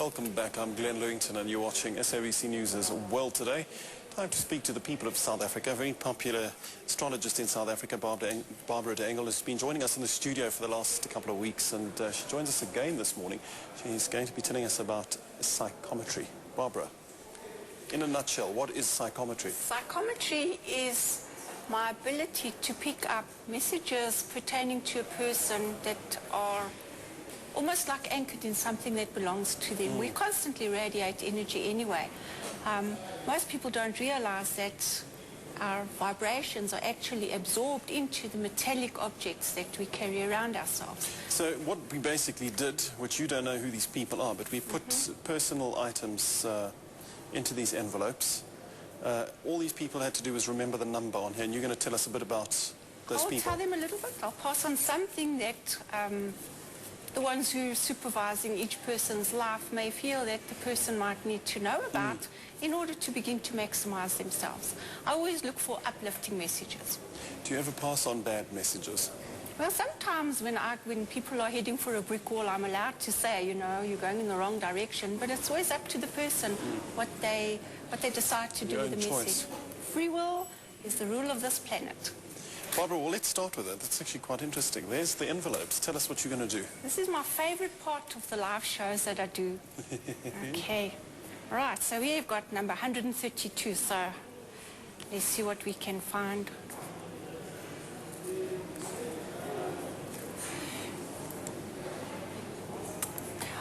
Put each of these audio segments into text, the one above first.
Welcome back. I'm Glen Lewington and you're watching SABC News' World Today. Time to speak to the people of South Africa. A very popular astrologist in South Africa, Barbra, has been joining us in the studio for the last couple of weeks, and she joins us again this morning. She's going to be telling us about psychometry. Barbra, in a nutshell, what is psychometry? Psychometry is my ability to pick up messages pertaining to a person that are almost like anchored in something that belongs to them. We constantly radiate energy anyway. Most people don't realize that our vibrations are actually absorbed into the metallic objects that we carry around ourselves. So what we basically did, which you don't know who these people are, but we put personal items into these envelopes. All these people had to do was remember the number on here, and you're going to tell us a bit about those people. I'll tell them a little bit. I'll pass on something that the ones who are supervising each person's life may feel that the person might need to know about in order to begin to maximize themselves. I always look for uplifting messages. Do you ever pass on bad messages? Well, sometimes when people are heading for a brick wall, I'm allowed to say, you know, you're going in the wrong direction, but it's always up to the person what they decide to do with the message. Free will is the rule of this planet. Barbra, well, let's start with it. That's actually quite interesting. There's the envelopes. Tell us what you're going to do. This is my favorite part of the live shows that I do. Okay. All right, so we've got number 132, so let's see what we can find.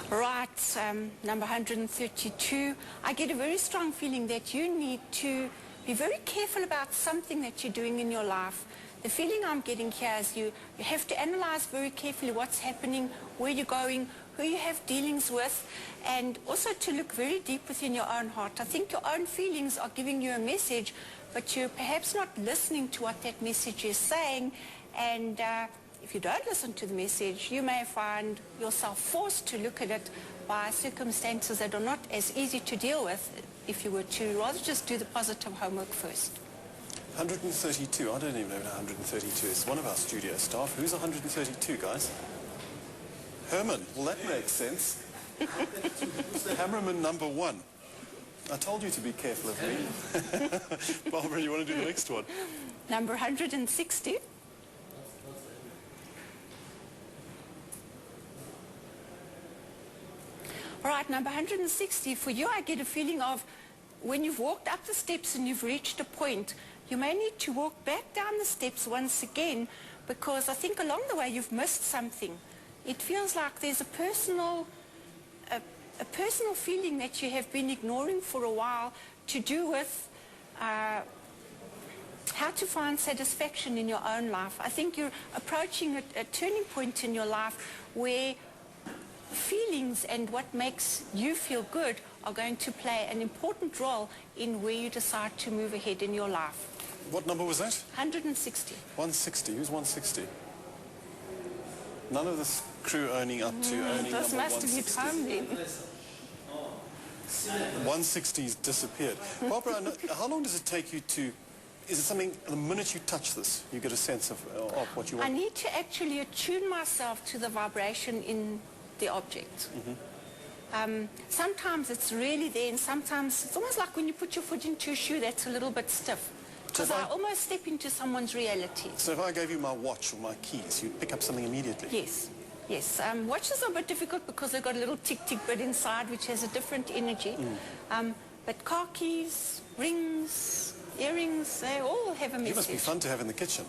Right, number 132. I get a very strong feeling that you need to be very careful about something that you're doing in your life. The feeling I'm getting here is you have to analyze very carefully what's happening, where you're going, who you have dealings with, and also to look very deep within your own heart. I think your own feelings are giving you a message, but you're perhaps not listening to what that message is saying, and if you don't listen to the message, you may find yourself forced to look at it by circumstances that are not as easy to deal with if you were to rather just do the positive homework first. 132. I don't even know what 132 is. One of our studio staff. Who's 132, guys? Herman. Well, that makes sense. Hammerman number 1. I told you to be careful of me. Barbra, you want to do the next one? Number 160. All right, number 160, for you I get a feeling of when you've walked up the steps and you've reached a point, you may need to walk back down the steps once again, because I think along the way you've missed something. It feels like there's a personal feeling that you have been ignoring for a while to do with how to find satisfaction in your own life. I think you're approaching a turning point in your life where feelings and what makes you feel good are going to play an important role in where you decide to move ahead in your life. What number was that? 160. 160. Who's 160? None of this crew owning up to owning This number must 160. be time then. 160's disappeared. Barbra, how long does it take you to... Is it something, the minute you touch this, you get a sense of what you want? I need to actually attune myself to the vibration in the object. Sometimes it's really there, and sometimes it's almost like when you put your foot into a shoe that's a little bit stiff, because I almost step into someone's reality. So if I gave you my watch or my keys, you'd pick up something immediately? Yes, yes. Watches are a bit difficult because they've got a little tick-tick bit inside which has a different energy. But car keys, rings, earrings, they all have a message. You must be fun to have in the kitchen.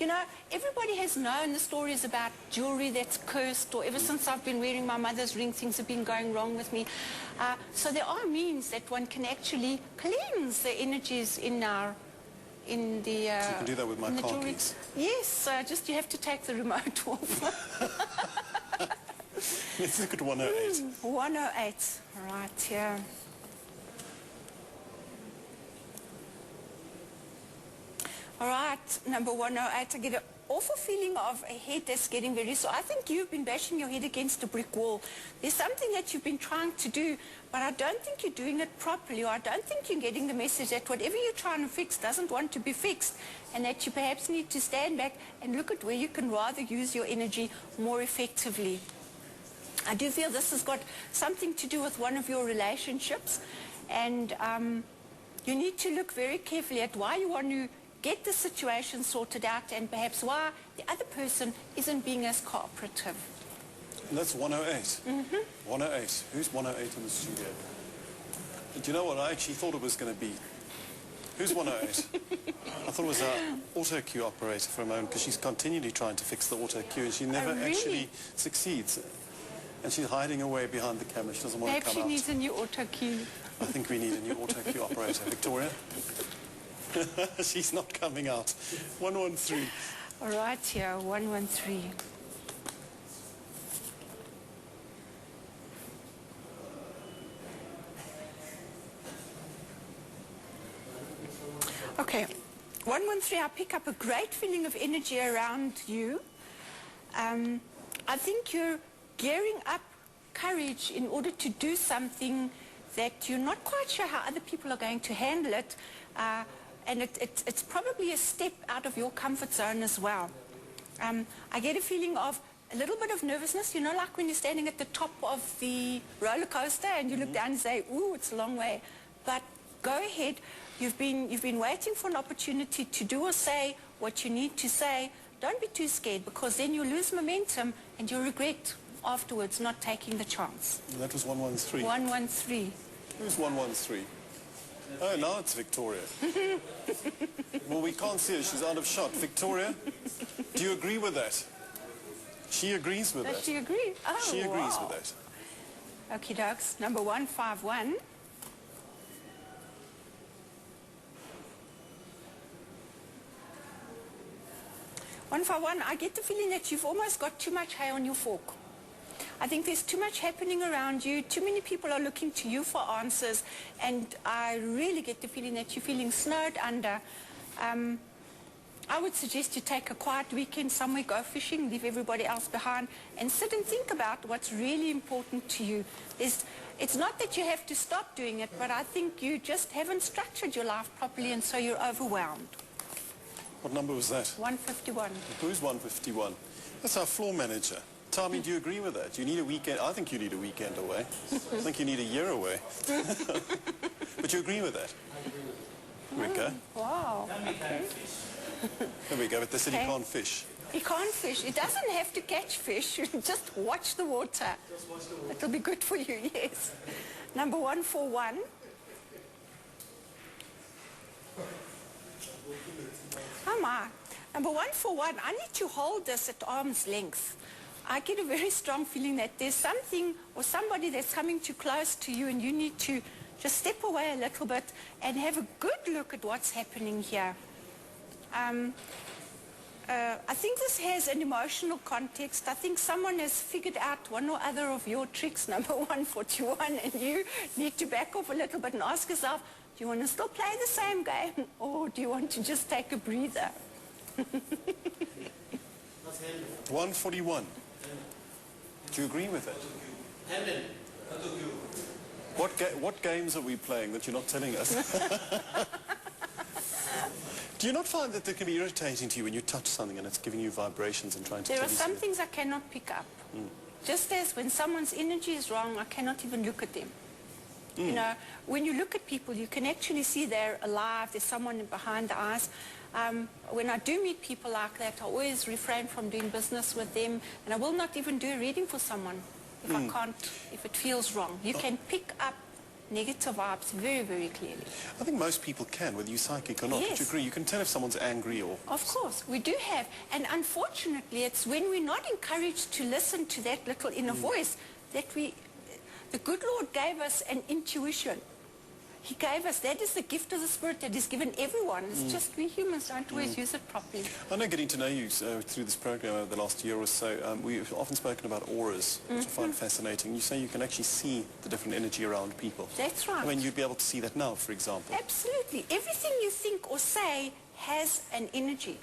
You know, everybody has known the stories about jewelry that's cursed, or ever since I've been wearing my mother's ring, things have been going wrong with me. So there are means that one can actually cleanse the energies in the... So you can do that with my car keys? Yes, just you have to take the remote off. Let's look at 108. 108, right, yeah. All right, number 108, I get an awful feeling of a head that's getting very sore. I think you've been bashing your head against a brick wall. There's something that you've been trying to do, but I don't think you're doing it properly, or I don't think you're getting the message that whatever you're trying to fix doesn't want to be fixed, and that you perhaps need to stand back and look at where you can rather use your energy more effectively. I do feel this has got something to do with one of your relationships, and you need to look very carefully at why you want to get the situation sorted out and perhaps why the other person isn't being as cooperative. And that's 108. 108. Who's 108 in the studio? Do you know what? I actually thought it was going to be. Who's 108? I thought it was our auto cue operator for a moment, because she's continually trying to fix the auto cue and she never actually succeeds. And she's hiding away behind the camera. She doesn't want to come out. Perhaps she needs a new auto cue. I think we need a new auto cue operator. Victoria? She's not coming out. 113. All right, here, 113. Okay, 113, I pick up a great feeling of energy around you. I think you're gearing up courage in order to do something that you're not quite sure how other people are going to handle it, and it's probably a step out of your comfort zone as well. I get a feeling of a little bit of nervousness, you know, like when you're standing at the top of the roller coaster and you look down and say, ooh, it's a long way. But go ahead. You've been waiting for an opportunity to do or say what you need to say. Don't be too scared, because then you lose momentum and you'll regret afterwards not taking the chance. That was 113. 113. Who's 113? Oh, now it's Victoria. Well, we can't see her. She's out of shot. Victoria, do you agree with that? She agrees with that. Does she agree? Oh, she agrees wow. with that. Okie dokes. Number 151. I get the feeling that you've almost got too much hay on your fork. I think there's too much happening around you. Too many people are looking to you for answers, and I really get the feeling that you're feeling snowed under. I would suggest you take a quiet weekend somewhere, go fishing, leave everybody else behind, and sit and think about what's really important to you. It's not that you have to stop doing it, but I think you just haven't structured your life properly, and so you're overwhelmed. What number was that? 151. Who's 151? That's our floor manager. Tommy, do you agree with that? You need a weekend. I think you need a weekend away. I think you need a year away. But you agree with that? I agree with that. There we go. Wow. Okay. There we go. But they said he can't fish. He can't fish. He doesn't have to catch fish. Just watch the water. Just watch the water. It'll be good for you, yes. Number 141. Oh my. Number 141, I need to hold this at arm's length. I get a very strong feeling that there's something or somebody that's coming too close to you, and you need to just step away a little bit and have a good look at what's happening here. I think this has an emotional context. I think someone has figured out one or other of your tricks, number 141, and you need to back off a little bit and ask yourself, do you want to still play the same game, or do you want to just take a breather? 141. Do you agree with it? What games are we playing that you're not telling us? Do you not find that it can be irritating to you when you touch something and it's giving you vibrations and trying to There tell are you some something? things I cannot pick up. Just as when someone's energy is wrong, I cannot even look at them. You know, when you look at people, you can actually see they're alive, there's someone behind the eyes. When I do meet people like that, I always refrain from doing business with them, and I will not even do a reading for someone if I can't, if it feels wrong. You can pick up negative vibes very, very clearly. I think most people can, whether you're psychic or not. Yes. Would you agree? You can tell if someone's angry or... Of course, we do have. And unfortunately, it's when we're not encouraged to listen to that little inner voice that the good Lord gave us an intuition. He gave us, that is the gift of the Spirit that is given everyone. It's just we humans don't always use it properly. I know, getting to know you through this program over the last year or so, we've often spoken about auras, which I find fascinating. You say you can actually see the different energy around people. That's right. I mean, you'd be able to see that now, for example. Absolutely. Everything you think or say has an energy.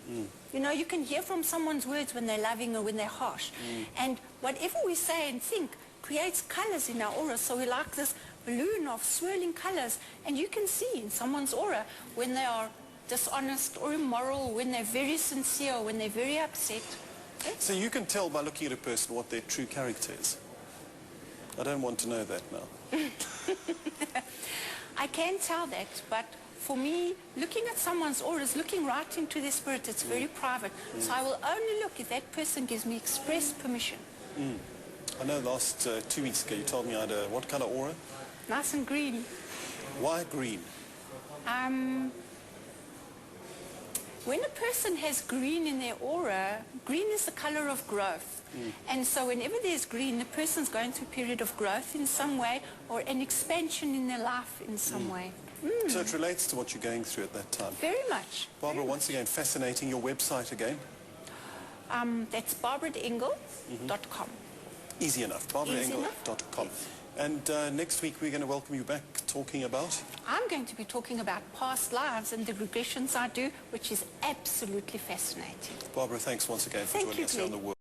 You know, you can hear from someone's words when they're loving or when they're harsh. And whatever we say and think creates colors in our aura. So we like this balloon of swirling colors, and you can see in someone's aura when they are dishonest or immoral, when they're very sincere, or when they're very upset. So you can tell by looking at a person what their true character is. I don't want to know that now. I can tell that, but for me, looking at someone's aura is looking right into their spirit. It's very private. So I will only look if that person gives me express permission. I know last 2 weeks ago you told me I had a, what kind of aura? Nice and green. Why green? When a person has green in their aura, green is the color of growth. And so whenever there's green, the person's going through a period of growth in some way or an expansion in their life in some way. So it relates to what you're going through at that time. Very much. Barbara, once again, fascinating. Your website again? That's barbaradengle.com. Easy enough, barbaradengle.com. And next week we're going to welcome you back talking about? I'm going to be talking about past lives and the regressions I do, which is absolutely fascinating. Barbara, thanks once again for joining us here on The World.